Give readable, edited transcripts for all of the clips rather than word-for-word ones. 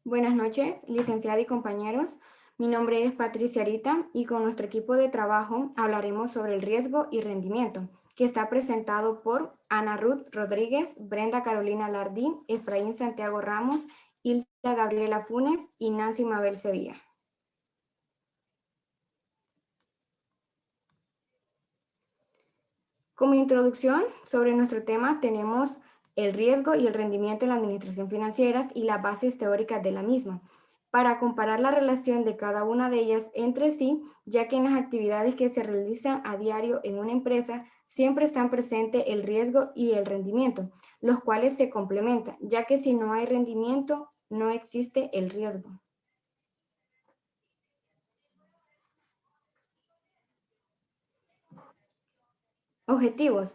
Buenas noches, licenciada y compañeros. Mi nombre es Patricia Arita y con nuestro equipo de trabajo hablaremos sobre el riesgo y rendimiento, que está presentado por Ana Ruth Rodríguez, Brenda Carolina Lardín, Efraín Santiago Ramos, Hilda Gabriela Funes y Nancy Mabel Sevilla. Como introducción sobre nuestro tema tenemos el riesgo y el rendimiento en la administración financiera y las bases teóricas de la misma, para comparar la relación de cada una de ellas entre sí, ya que en las actividades que se realizan a diario en una empresa siempre están presentes el riesgo y el rendimiento, los cuales se complementan, ya que si no hay rendimiento, no existe el riesgo. Objetivos.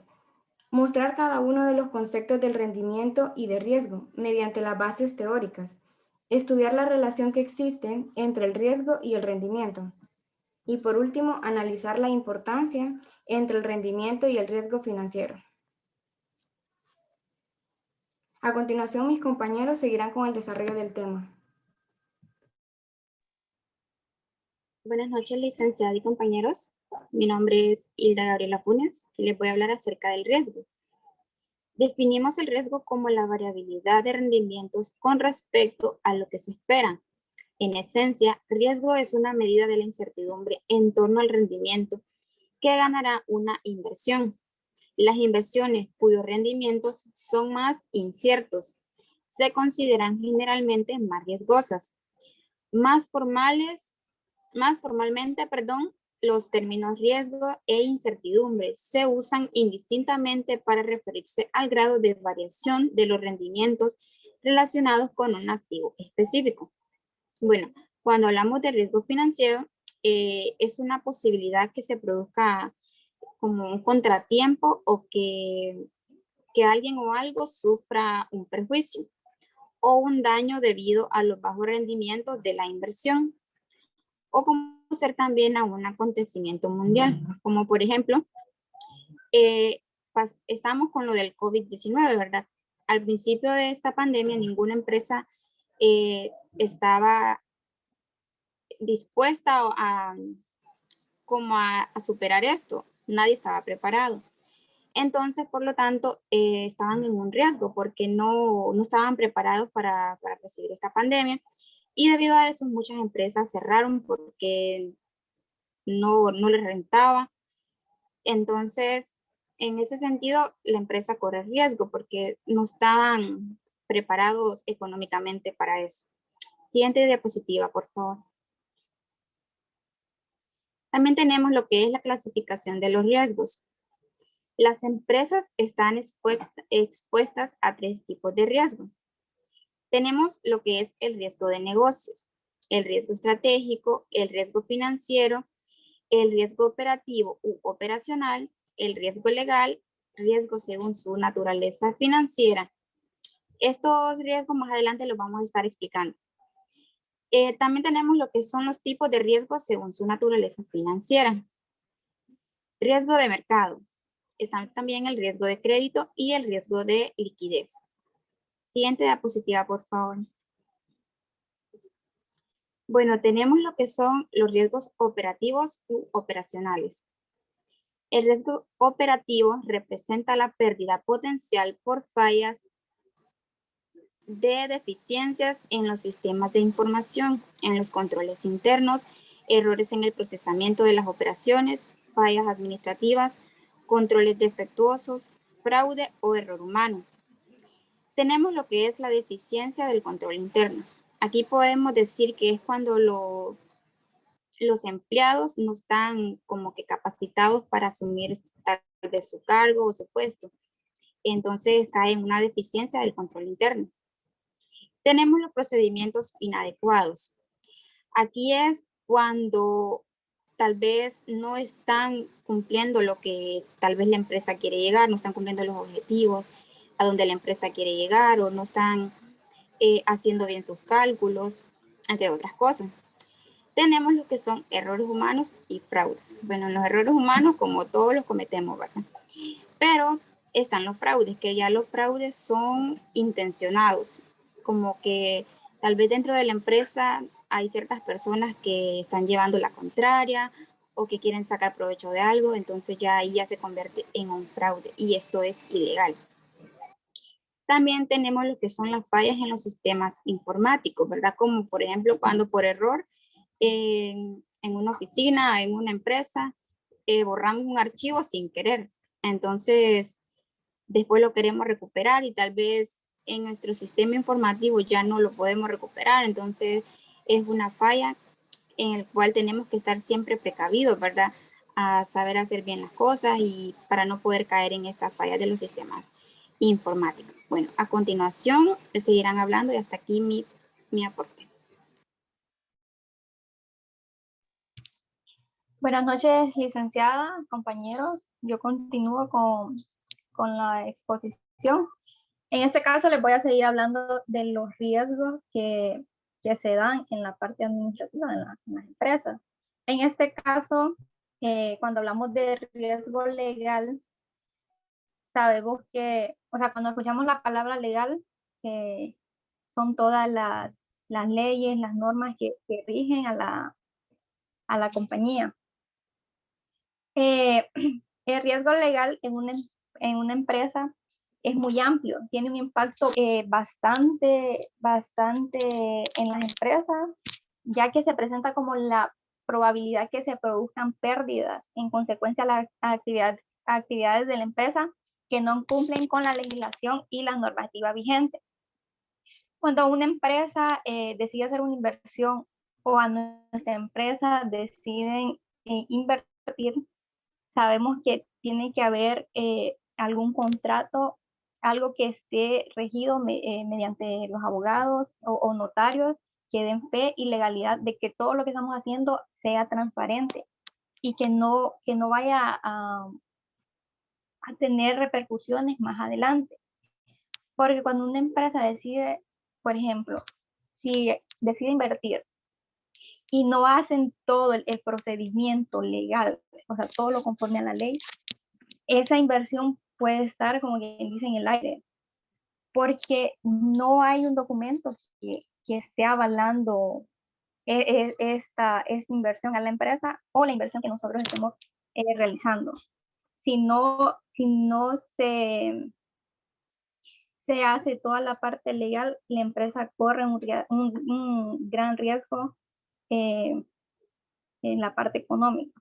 Mostrar cada uno de los conceptos del rendimiento y de riesgo mediante las bases teóricas. Estudiar la relación que existe entre el riesgo y el rendimiento. Y por último, analizar la importancia entre el rendimiento y el riesgo financiero. A continuación, mis compañeros seguirán con el desarrollo del tema. Buenas noches, licenciada y compañeros. Mi nombre es Hilda Gabriela Funes y les voy a hablar acerca del riesgo. Definimos el riesgo como la variabilidad de rendimientos con respecto a lo que se espera. En esencia, riesgo es una medida de la incertidumbre en torno al rendimiento que ganará una inversión. Las inversiones cuyos rendimientos son más inciertos se consideran generalmente más riesgosas. Más formalmente, los términos riesgo e incertidumbre se usan indistintamente para referirse al grado de variación de los rendimientos relacionados con un activo específico. Bueno, cuando hablamos de riesgo financiero, es una posibilidad que se produzca como un contratiempo o que alguien o algo sufra un perjuicio o un daño debido a los bajos rendimientos de la inversión, o como ser también a un acontecimiento mundial, como por ejemplo, estamos con lo del COVID-19, ¿verdad? Al principio de esta pandemia, ninguna empresa estaba dispuesta a superar esto. Nadie estaba preparado. Entonces, por lo tanto, estaban en un riesgo porque no estaban preparados para recibir esta pandemia. Y debido a eso, muchas empresas cerraron porque no les rentaba. Entonces, en ese sentido, la empresa corre riesgo porque no estaban preparados económicamente para eso. Siguiente diapositiva, por favor. También tenemos lo que es la clasificación de los riesgos. Las empresas están expuestas a 3 tipos de riesgo. Tenemos lo que es el riesgo de negocios, el riesgo estratégico, el riesgo financiero, el riesgo operativo u operacional, el riesgo legal, riesgo según su naturaleza financiera. Estos riesgos más adelante los vamos a estar explicando. También tenemos lo que son los tipos de riesgos según su naturaleza financiera. Riesgo de mercado. Está también el riesgo de crédito y el riesgo de liquidez. Siguiente diapositiva, por favor. Bueno, tenemos lo que son los riesgos operativos u operacionales. El riesgo operativo representa la pérdida potencial por fallas de deficiencias en los sistemas de información, en los controles internos, errores en el procesamiento de las operaciones, fallas administrativas, controles defectuosos, fraude o error humano. Tenemos lo que es la deficiencia del control interno. Aquí podemos decir que es cuando los empleados no están como que capacitados para asumir tal vez su cargo o su puesto. Entonces cae en una deficiencia del control interno. Tenemos los procedimientos inadecuados. Aquí es cuando tal vez no están cumpliendo lo que tal vez la empresa quiere llegar, no están cumpliendo los objetivos a donde la empresa quiere llegar o no están haciendo bien sus cálculos, entre otras cosas. Tenemos lo que son errores humanos y fraudes. Bueno, los errores humanos como todos los cometemos, ¿verdad? Pero están los fraudes, que ya los fraudes son intencionados, como que Tal vez dentro de la empresa hay ciertas personas que están llevando la contraria o que quieren sacar provecho de algo, entonces ya ahí ya se convierte en un fraude y esto es ilegal. También tenemos lo que son las fallas en los sistemas informáticos, ¿verdad? Como por ejemplo cuando por error en una oficina, en una empresa, borramos un archivo sin querer. Entonces, después lo queremos recuperar y tal vez en nuestro sistema informativo ya no lo podemos recuperar. Entonces, es una falla en el cual tenemos que estar siempre precavidos, ¿verdad? A saber hacer bien las cosas y para no poder caer en esta falla de los sistemas informáticos. Bueno, a continuación seguirán hablando y hasta aquí mi aporte. Buenas noches, licenciada, compañeros. Yo continúo con la exposición. En este caso les voy a seguir hablando de los riesgos que se dan en la parte administrativa en las empresas. En este caso, cuando hablamos de riesgo legal, sabemos que, o sea, cuando escuchamos la palabra legal, son todas las leyes, las normas que rigen a la compañía. El riesgo legal en una empresa es muy amplio, tiene un impacto bastante en las empresas, ya que se presenta como la probabilidad que se produzcan pérdidas en consecuencia de las actividades de la empresa que no cumplen con la legislación y la normativa vigente. Cuando una empresa decide hacer una inversión o a nuestra empresa deciden invertir, sabemos que tiene que haber algún contrato, algo que esté regido mediante los abogados o notarios que den fe y legalidad de que todo lo que estamos haciendo sea transparente y que no vaya a tener repercusiones más adelante. Porque cuando una empresa decide, por ejemplo, si decide invertir y no hacen todo el procedimiento legal, o sea, todo lo conforme a la ley, esa inversión puede estar, como quien dice, en el aire, porque no hay un documento que esté avalando esta inversión a la empresa o la inversión que nosotros estemos realizando. Si no se hace toda la parte legal, la empresa corre un gran riesgo en la parte económica.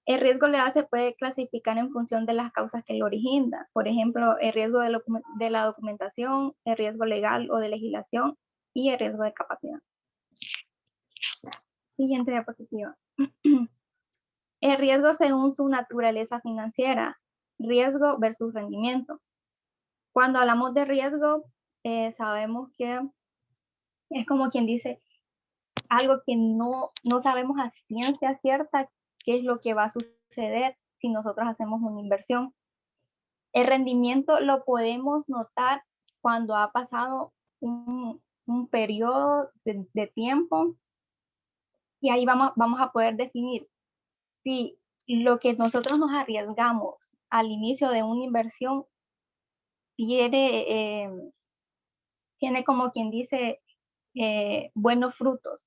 El riesgo legal se puede clasificar en función de las causas que lo originan. Por ejemplo, el riesgo de la documentación, el riesgo legal o de legislación y el riesgo de capacidad. Siguiente diapositiva. El riesgo según su naturaleza financiera. Riesgo versus rendimiento. Cuando hablamos de riesgo, sabemos que es como quien dice algo que no sabemos a ciencia cierta qué es lo que va a suceder si nosotros hacemos una inversión. El rendimiento lo podemos notar cuando ha pasado un periodo de tiempo y ahí vamos a poder definir si lo que nosotros nos arriesgamos al inicio de una inversión tiene como quien dice buenos frutos,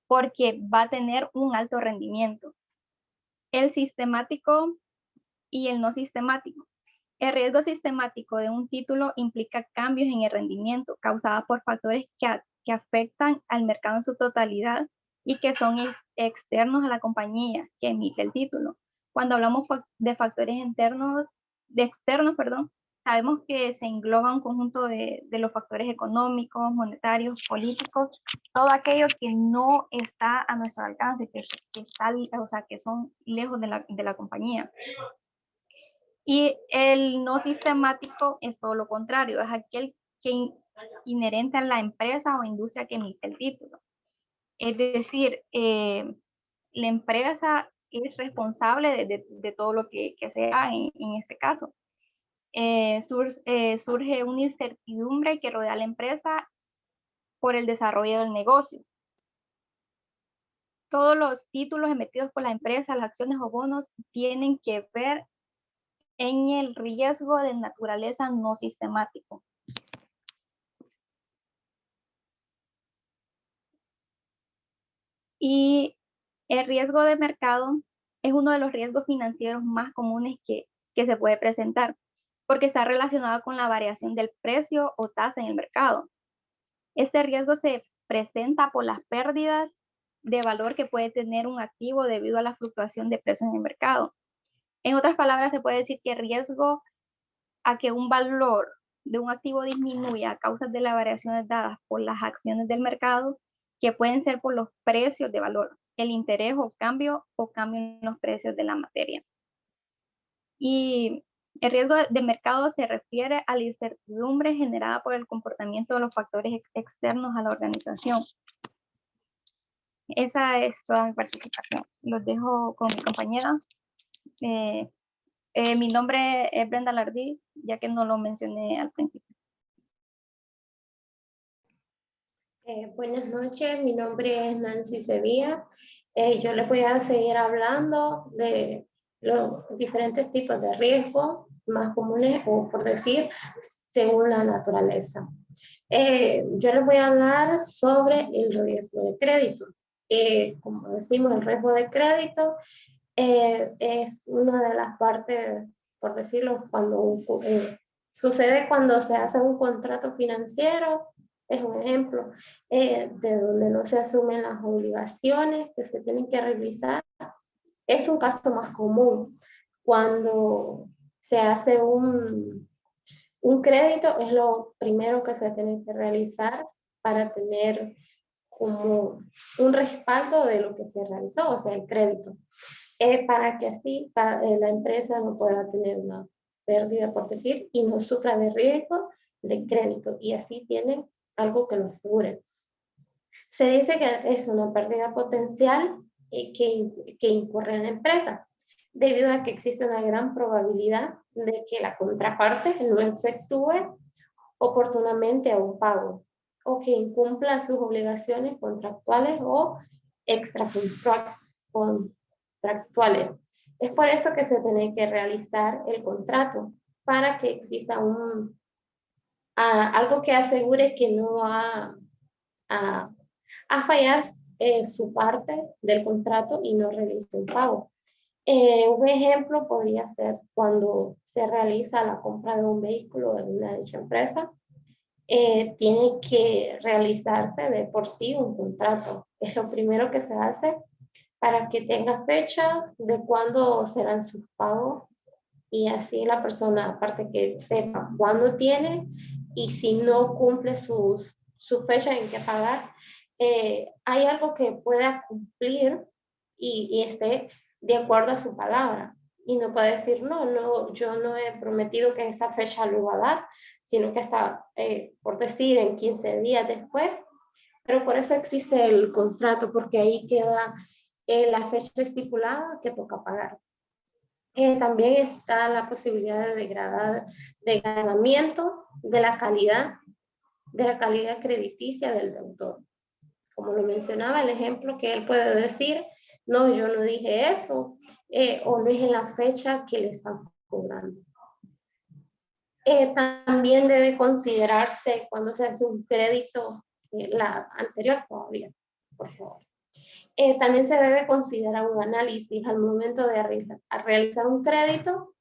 porque va a tener un alto rendimiento. El sistemático y el no sistemático. El riesgo sistemático de un título implica cambios en el rendimiento causados por factores que afectan al mercado en su totalidad y que son externos a la compañía que emite el título. Cuando hablamos de factores externos, sabemos que se engloba un conjunto de los factores económicos, monetarios, políticos, todo aquello que no está a nuestro alcance, que son lejos de la compañía. Y el no sistemático es todo lo contrario, es aquel que inherente a la empresa o industria que emite el título. Es decir, la empresa es responsable de todo lo que se haga en este caso. Surge una incertidumbre que rodea a la empresa por el desarrollo del negocio. Todos los títulos emitidos por la empresa, las acciones o bonos, tienen que ver en el riesgo de naturaleza no sistemático. El riesgo de mercado es uno de los riesgos financieros más comunes que se puede presentar, porque está relacionado con la variación del precio o tasa en el mercado. Este riesgo se presenta por las pérdidas de valor que puede tener un activo debido a la fluctuación de precios en el mercado. En otras palabras, se puede decir que el riesgo a que un valor de un activo disminuya a causa de las variaciones dadas por las acciones del mercado, que pueden ser por los precios de valor, el interés o cambio en los precios de la materia. Y el riesgo de mercado se refiere a la incertidumbre generada por el comportamiento de los factores externos a la organización. Esa es toda mi participación. Los dejo con mi compañera. Mi nombre es Brenda Lardí, ya que no lo mencioné al principio. Buenas noches, mi nombre es Nancy Sevilla. Yo les voy a seguir hablando de los diferentes tipos de riesgos más comunes, o por decir, según la naturaleza. Yo les voy a hablar sobre el riesgo de crédito. Como decimos, el riesgo de crédito es una de las partes, por decirlo, cuando sucede cuando se hace un contrato financiero. Es un ejemplo de donde no se asumen las obligaciones que se tienen que revisar. Es un caso más común. Cuando se hace un crédito, es lo primero que se tiene que realizar para tener como un respaldo de lo que se realizó, o sea, el crédito. Para que así la empresa no pueda tener una pérdida, por decir, y no sufra de riesgo de crédito, y así tiene algo que lo asegure. Se dice que es una pérdida potencial que incurre en la empresa, debido a que existe una gran probabilidad de que la contraparte no efectúe oportunamente a un pago, o que incumpla sus obligaciones contractuales o extracontractuales. Es por eso que se tiene que realizar el contrato, para que exista algo que asegure que no va a fallar su parte del contrato y no realice un pago. Un ejemplo podría ser cuando se realiza la compra de un vehículo en una dicha empresa. Tiene que realizarse de por sí un contrato. Es lo primero que se hace para que tenga fechas de cuándo serán sus pagos, y así la persona, aparte que sepa cuándo tiene, y si no cumple su fecha en que pagar, hay algo que pueda cumplir y esté de acuerdo a su palabra. Y no puede decir, no, yo no he prometido que esa fecha lo va a dar, sino que está, por decir, en 15 días después. Pero por eso existe el contrato, porque ahí queda la fecha estipulada que toca pagar. También está la posibilidad de degradamiento de la calidad crediticia del deudor. Como lo mencionaba, el ejemplo que él puede decir, no, yo no dije eso, o no es en la fecha que le están cobrando. También debe considerarse cuando se hace un crédito, la anterior todavía, por favor. También se debe considerar un análisis al momento de realizar un crédito,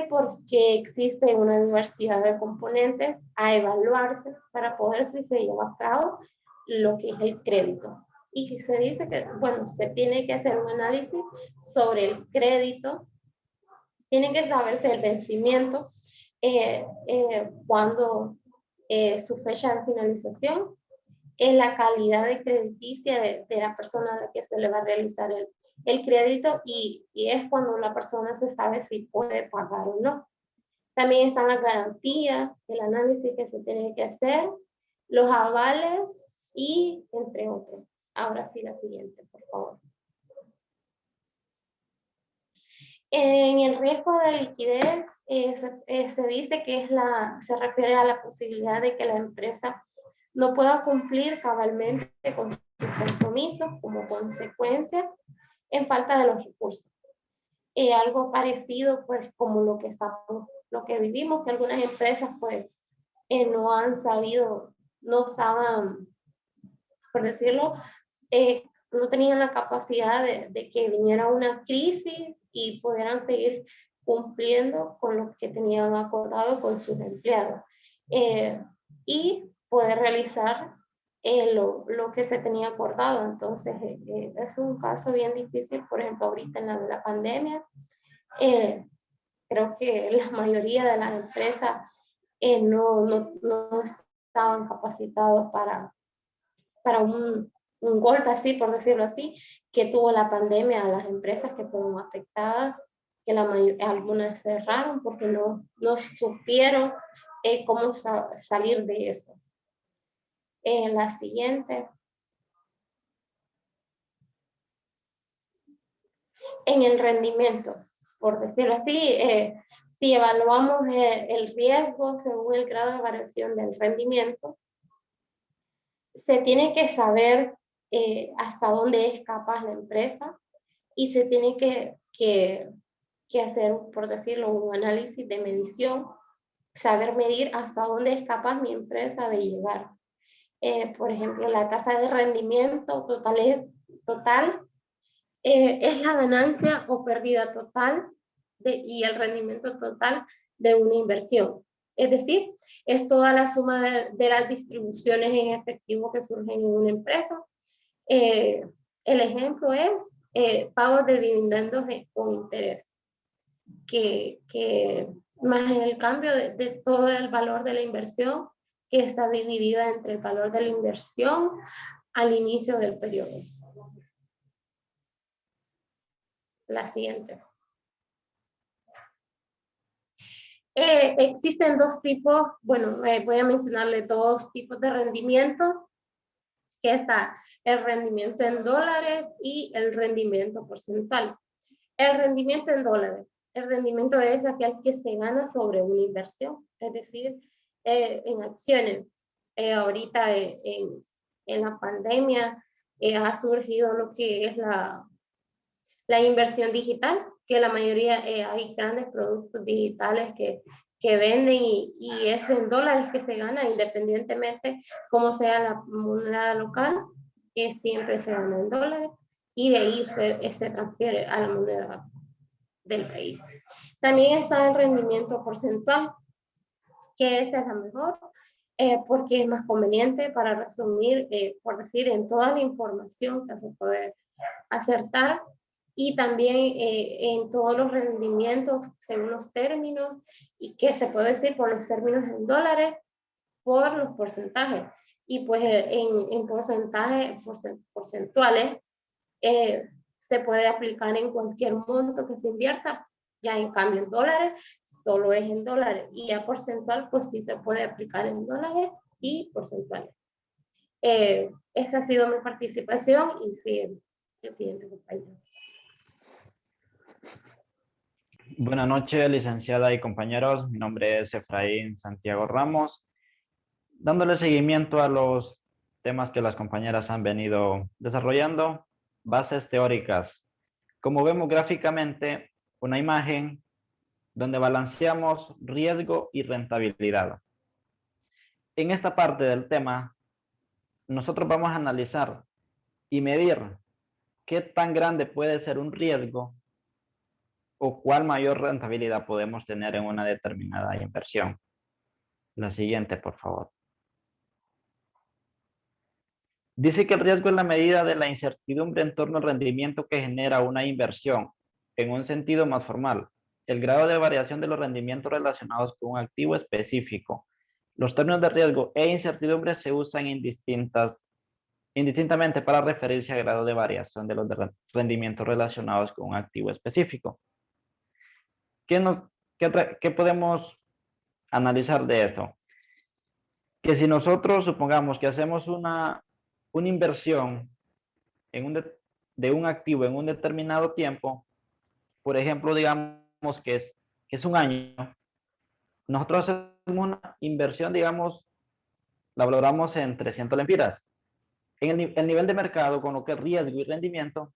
porque existe una diversidad de componentes a evaluarse para poder si se lleva a cabo lo que es el crédito. Y se dice que, bueno, se tiene que hacer un análisis sobre el crédito, tiene que saberse el vencimiento, cuando su fecha de finalización, la calidad de crediticia de la persona a la que se le va a realizar el crédito, y es cuando la persona se sabe si puede pagar o no. También están las garantías, el análisis que se tiene que hacer, los avales y entre otros. Ahora sí, la siguiente, por favor. En el riesgo de liquidez se dice que se refiere a la posibilidad de que la empresa no pueda cumplir cabalmente con sus compromisos como consecuencia en falta de los recursos. Algo parecido, pues, como lo que vivimos, que algunas empresas, pues, no saben, por decirlo, no tenían la capacidad de que viniera una crisis y pudieran seguir cumpliendo con lo que tenían acordado con sus empleados y poder realizar lo que se tenía acordado. Entonces, es un caso bien difícil, por ejemplo, ahorita en la pandemia. Creo que la mayoría de las empresas no estaban capacitados para un golpe así, por decirlo así, que tuvo la pandemia a las empresas que fueron afectadas, que algunas cerraron porque no supieron cómo salir de eso. La siguiente. En el rendimiento, por decirlo así, si evaluamos el riesgo según el grado de variación del rendimiento, se tiene que saber hasta dónde es capaz la empresa y se tiene que hacer, por decirlo, un análisis de medición, saber medir hasta dónde es capaz mi empresa de llegar. Por ejemplo, la tasa de rendimiento total es la ganancia o pérdida total y el rendimiento total de una inversión. Es decir, es toda la suma de las distribuciones en efectivo que surgen en una empresa. El ejemplo es pagos de dividendos con interés, que más el cambio de todo el valor de la inversión, que está dividida entre el valor de la inversión al inicio del periodo. La siguiente. Existen dos tipos, bueno, voy a mencionarle dos tipos de rendimiento, que está el rendimiento en dólares y el rendimiento porcentual. El rendimiento en dólares, el rendimiento es aquel que se gana sobre una inversión, es decir, en acciones. Ahorita en la pandemia ha surgido lo que es la inversión digital, que la mayoría hay grandes productos digitales que venden y es en dólares que se gana, independientemente cómo sea la moneda local, que siempre se gana en dólares y de ahí se transfiere a la moneda del país. También está el rendimiento porcentual, que esa es la mejor, porque es más conveniente para resumir, por decir, en toda la información que se puede acertar y también en todos los rendimientos según los términos y que se puede decir por los términos en dólares por los porcentajes y pues en porcentajes porcentuales se puede aplicar en cualquier monto que se invierta, ya en cambio en dólares solo es en dólares y ya porcentual pues sí se puede aplicar en dólares y porcentuales. Esa ha sido mi participación y sí, el siguiente compañero. Buenas noches, licenciada y compañeros. Mi nombre es Efraín Santiago Ramos. Dándole seguimiento a los temas que las compañeras han venido desarrollando, bases teóricas. Como vemos gráficamente, una imagen donde balanceamos riesgo y rentabilidad. En esta parte del tema, nosotros vamos a analizar y medir qué tan grande puede ser un riesgo o cuál mayor rentabilidad podemos tener en una determinada inversión. La siguiente, por favor. Dice que el riesgo es la medida de la incertidumbre en torno al rendimiento que genera una inversión. En un sentido más formal, el grado de variación de los rendimientos relacionados con un activo específico. Los términos de riesgo e incertidumbre se usan indistintamente para referirse al grado de variación de los rendimientos relacionados con un activo específico. ¿Qué podemos analizar de esto? Que si nosotros supongamos que hacemos una inversión de un activo en un determinado tiempo, por ejemplo, digamos que es un año, nosotros hacemos una inversión, digamos, la valoramos en 300 lempiras. En el nivel de mercado, con lo que es riesgo y rendimiento,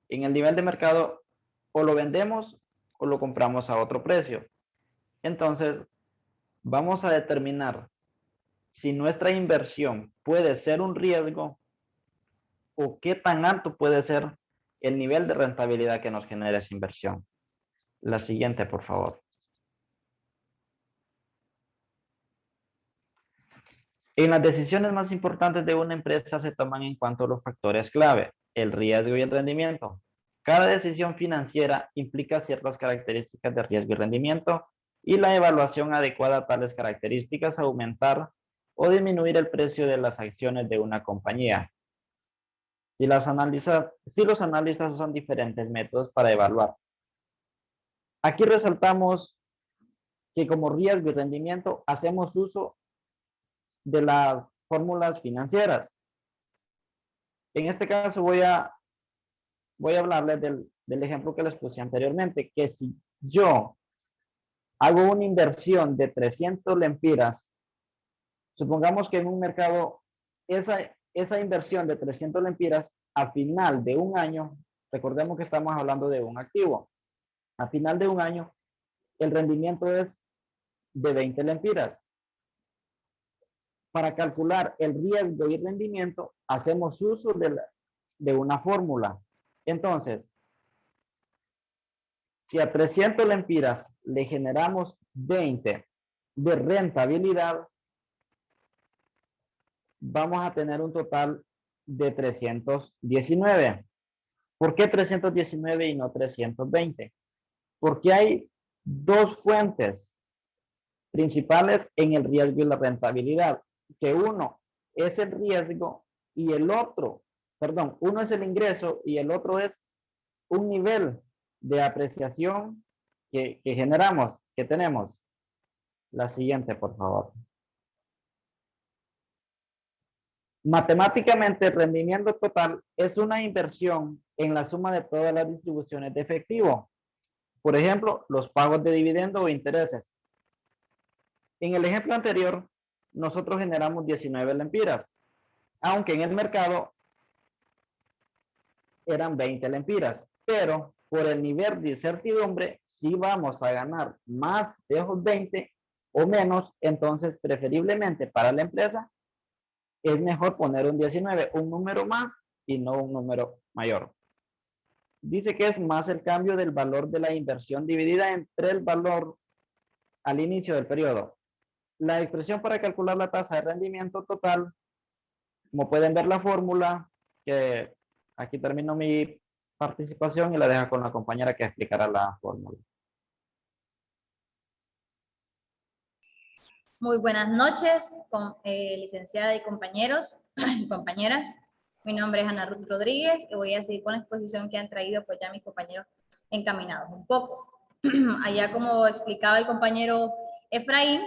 en el nivel de mercado o lo vendemos o lo compramos a otro precio. Entonces, vamos a determinar si nuestra inversión puede ser un riesgo o qué tan alto puede ser el nivel de rentabilidad que nos genera esa inversión. La siguiente, por favor. En las decisiones más importantes de una empresa se toman en cuenta los factores clave, el riesgo y el rendimiento. Cada decisión financiera implica ciertas características de riesgo y rendimiento, y la evaluación adecuada a tales características aumentar o disminuir el precio de las acciones de una compañía. Si los analistas usan diferentes métodos para evaluar. Aquí resaltamos que como riesgo y rendimiento hacemos uso de las fórmulas financieras. En este caso voy a hablarles del ejemplo que les puse anteriormente, que si yo hago una inversión de 300 lempiras, supongamos que en un mercado esa inversión de 300 lempiras a final de un año, recordemos que estamos hablando de un activo, a final de un año el rendimiento es de 20 lempiras. Para calcular el riesgo y rendimiento hacemos uso de una fórmula. Entonces, si a 300 lempiras le generamos 20 de rentabilidad, vamos a tener un total de 319. ¿Por qué 319 y no 320? Porque hay dos fuentes principales en el riesgo y la rentabilidad, que uno es el riesgo y el otro, perdón, uno es el ingreso y el otro es un nivel de apreciación que generamos, que tenemos. La siguiente, por favor. Matemáticamente, el rendimiento total es una inversión en la suma de todas las distribuciones de efectivo. Por ejemplo, los pagos de dividendo o intereses. En el ejemplo anterior, nosotros generamos 19 lempiras, aunque en el mercado eran 20 lempiras, pero por el nivel de incertidumbre, si vamos a ganar más de esos 20 o menos, entonces preferiblemente para la empresa es mejor poner un 19, un número más y no un número mayor. Dice que es más el cambio del valor de la inversión dividida entre el valor al inicio del periodo. La expresión para calcular la tasa de rendimiento total, como pueden ver la fórmula, que aquí termino mi participación y la dejo con la compañera que explicará la fórmula. Muy buenas noches, licenciada y compañeros y compañeras. Mi nombre es Ana Ruth Rodríguez y voy a seguir con la exposición que han traído pues ya mis compañeros encaminados un poco. Allá como explicaba el compañero Efraín,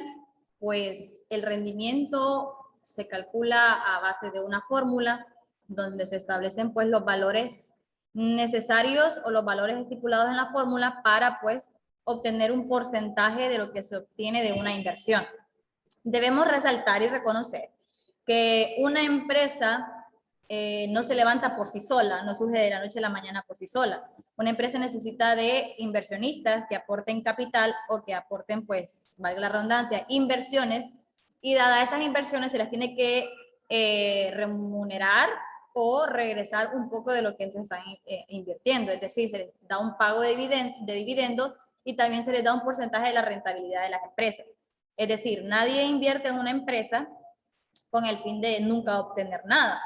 pues el rendimiento se calcula a base de una fórmula donde se establecen pues los valores necesarios o los valores estipulados en la fórmula para pues obtener un porcentaje de lo que se obtiene de una inversión. Debemos resaltar y reconocer que una empresa no se levanta por sí sola, no surge de la noche a la mañana por sí sola. Una empresa necesita de inversionistas que aporten capital o que aporten, pues, valga la redundancia, inversiones, y dadas esas inversiones se las tiene que remunerar o regresar un poco de lo que ellos están invirtiendo, es decir, se les da un pago de dividendos y también se les da un porcentaje de la rentabilidad de las empresas. Es decir, nadie invierte en una empresa con el fin de nunca obtener nada.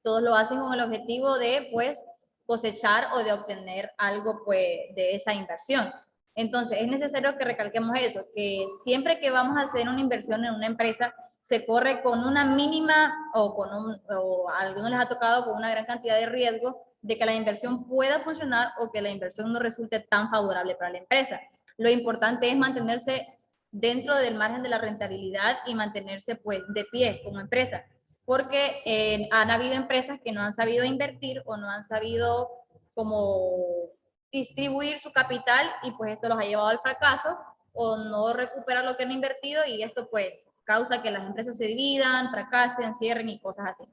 Todos lo hacen con el objetivo de, pues, cosechar o de obtener algo, pues, de esa inversión. Entonces, es necesario que recalquemos eso, que siempre que vamos a hacer una inversión en una empresa, se corre con una mínima o a algunos les ha tocado con una gran cantidad de riesgo de que la inversión pueda funcionar o que la inversión no resulte tan favorable para la empresa. Lo importante es mantenerse dentro del margen de la rentabilidad y mantenerse pues de pie como empresa, porque han habido empresas que no han sabido invertir o no han sabido como distribuir su capital y pues esto los ha llevado al fracaso o no recuperar lo que han invertido y esto pues causa que las empresas se dividan, fracasen, cierren y cosas así.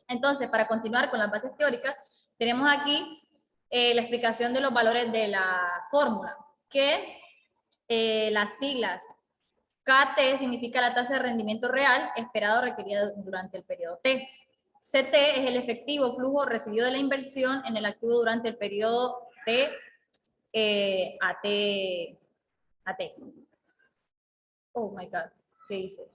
Entonces, para continuar con las bases teóricas, tenemos aquí la explicación de los valores de la fórmula, que las siglas KT significa la tasa de rendimiento real esperado requerida durante el periodo T. CT es el efectivo flujo recibido de la inversión en el activo durante el periodo de AT. Oh my God, ¿qué dice?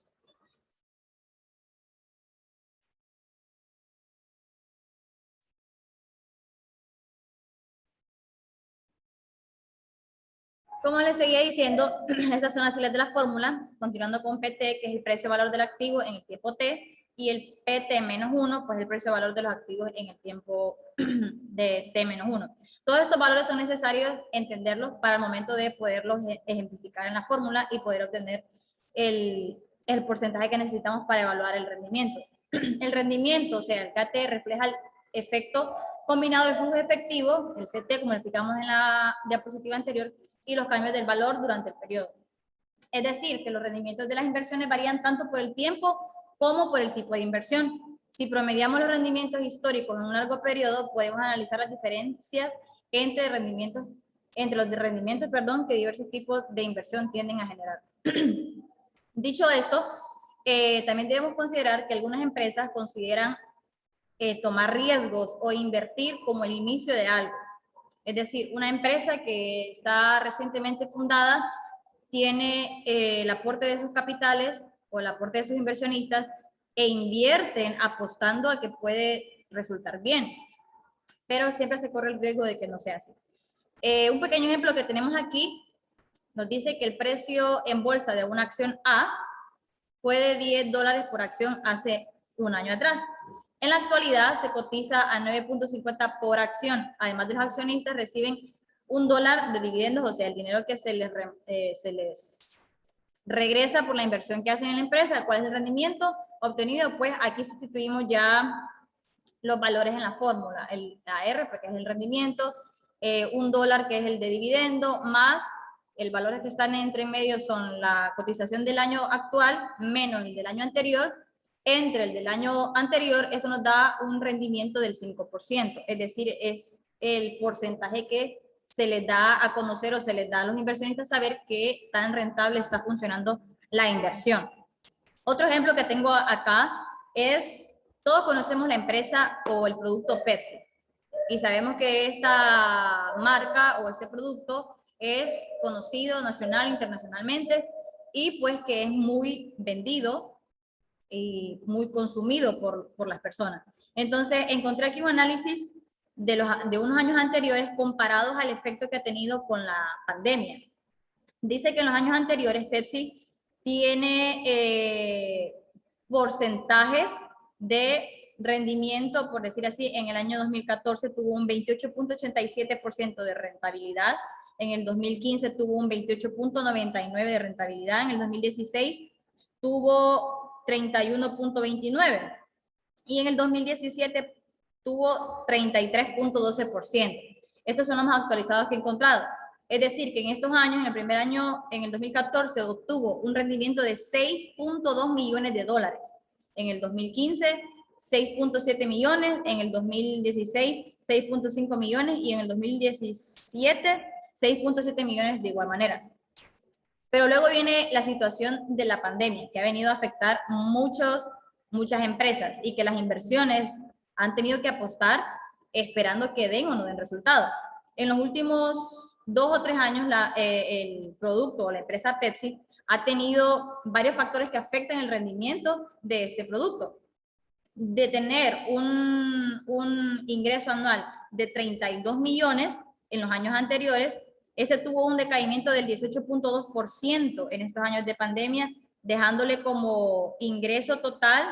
Como les seguía diciendo, estas son las siglas de la fórmula, continuando con PT, que es el precio-valor del activo en el tiempo T, y el PT-1, pues el precio-valor de los activos en el tiempo de T-1. Todos estos valores son necesarios entenderlos para el momento de poderlos ejemplificar en la fórmula y poder obtener el porcentaje que necesitamos para evaluar el rendimiento. El rendimiento, o sea, el KT, refleja el efecto combinado del flujo efectivo, el CT, como lo explicamos en la diapositiva anterior, y los cambios del valor durante el periodo. Es decir, que los rendimientos de las inversiones varían tanto por el tiempo como por el tipo de inversión. Si promediamos los rendimientos históricos en un largo periodo, podemos analizar las diferencias entre los rendimientos que diversos tipos de inversión tienden a generar. Dicho esto, también debemos considerar que algunas empresas consideran tomar riesgos o invertir como el inicio de algo. Es decir, una empresa que está recientemente fundada tiene el aporte de sus capitales o el aporte de sus inversionistas e invierten apostando a que puede resultar bien, pero siempre se corre el riesgo de que no sea así. Un pequeño ejemplo que tenemos aquí nos dice que el precio en bolsa de una acción A fue de $10 por acción hace un año atrás. En la actualidad se cotiza a 9.50 por acción. Además de los accionistas reciben $1 de dividendos, o sea, el dinero que se les regresa por la inversión que hacen en la empresa. ¿Cuál es el rendimiento obtenido? Pues aquí sustituimos ya los valores en la fórmula. El AR, que es el rendimiento, $1 que es el de dividendo, más el valor que están entre medio son la cotización del año actual menos el del año anterior. Entre el del año anterior, esto nos da un rendimiento del 5%, es decir, es el porcentaje que se les da a conocer o se les da a los inversionistas saber qué tan rentable está funcionando la inversión. Otro ejemplo que tengo acá es, todos conocemos la empresa o el producto Pepsi y sabemos que esta marca o este producto es conocido nacional, internacionalmente y pues que es muy vendido y muy consumido por las personas. Entonces, encontré aquí un análisis de unos años anteriores comparados al efecto que ha tenido con la pandemia. Dice que en los años anteriores Pepsi tiene porcentajes de rendimiento, por decir así, en el año 2014 tuvo un 28.87% de rentabilidad, en el 2015 tuvo un 28.99% de rentabilidad, en el 2016 tuvo 31.29% y en el 2017 tuvo 33.12%. Estos son los más actualizados que he encontrado. Es decir, que en estos años, en el primer año, en el 2014, obtuvo un rendimiento de $6.2 millones. En el 2015, 6.7 millones. En el 2016, 6.5 millones. Y en el 2017, 6.7 millones de igual manera. Pero luego viene la situación de la pandemia, que ha venido a afectar muchas empresas y que las inversiones han tenido que apostar esperando que den o no den resultado. En los últimos 2 o 3 años, el producto o la empresa Pepsi ha tenido varios factores que afectan el rendimiento de este producto. De tener un ingreso anual de 32 millones en los años anteriores, este tuvo un decaimiento del 18.2% en estos años de pandemia, dejándole como ingreso total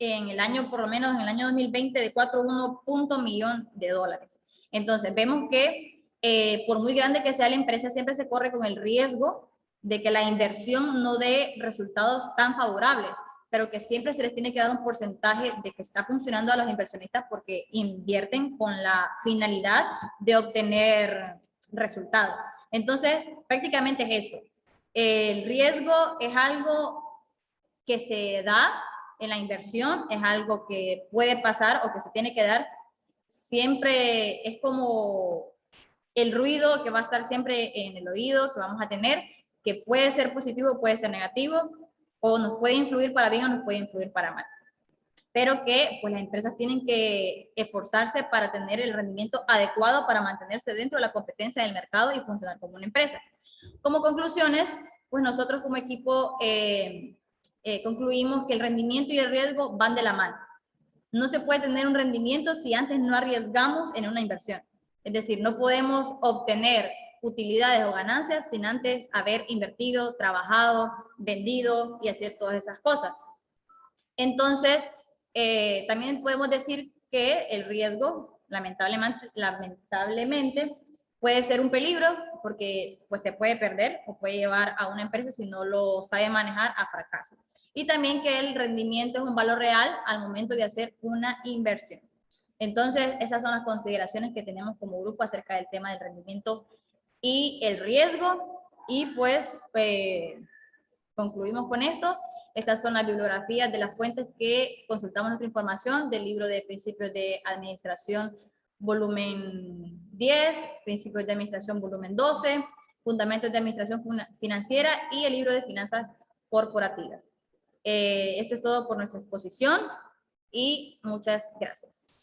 en el año, por lo menos en el año 2020, de $4.1 millón. Entonces, vemos que por muy grande que sea la empresa, siempre se corre con el riesgo de que la inversión no dé resultados tan favorables, pero que siempre se les tiene que dar un porcentaje de que está funcionando a los inversionistas porque invierten con la finalidad de obtener resultados. Entonces, prácticamente es eso. El riesgo es algo que se da en la inversión, es algo que puede pasar o que se tiene que dar. Siempre es como el ruido que va a estar siempre en el oído, que vamos a tener, que puede ser positivo, puede ser negativo, o nos puede influir para bien o nos puede influir para mal. pero que pues las empresas tienen que esforzarse para tener el rendimiento adecuado para mantenerse dentro de la competencia del mercado y funcionar como una empresa. Como conclusiones, pues nosotros como equipo concluimos que el rendimiento y el riesgo van de la mano. No se puede tener un rendimiento si antes no arriesgamos en una inversión. Es decir, no podemos obtener utilidades o ganancias sin antes haber invertido, trabajado, vendido y hacer todas esas cosas. Entonces, también podemos decir que el riesgo, lamentablemente, puede ser un peligro porque pues, se puede perder o puede llevar a una empresa, si no lo sabe manejar, a fracaso. Y también que el rendimiento es un valor real al momento de hacer una inversión. Entonces, esas son las consideraciones que tenemos como grupo acerca del tema del rendimiento y el riesgo. Y pues concluimos con esto. Estas son las bibliografías de las fuentes que consultamos nuestra información del libro de Principios de Administración volumen 10, Principios de Administración volumen 12, Fundamentos de Administración Financiera y el libro de Finanzas Corporativas. Esto es todo por nuestra exposición y muchas gracias.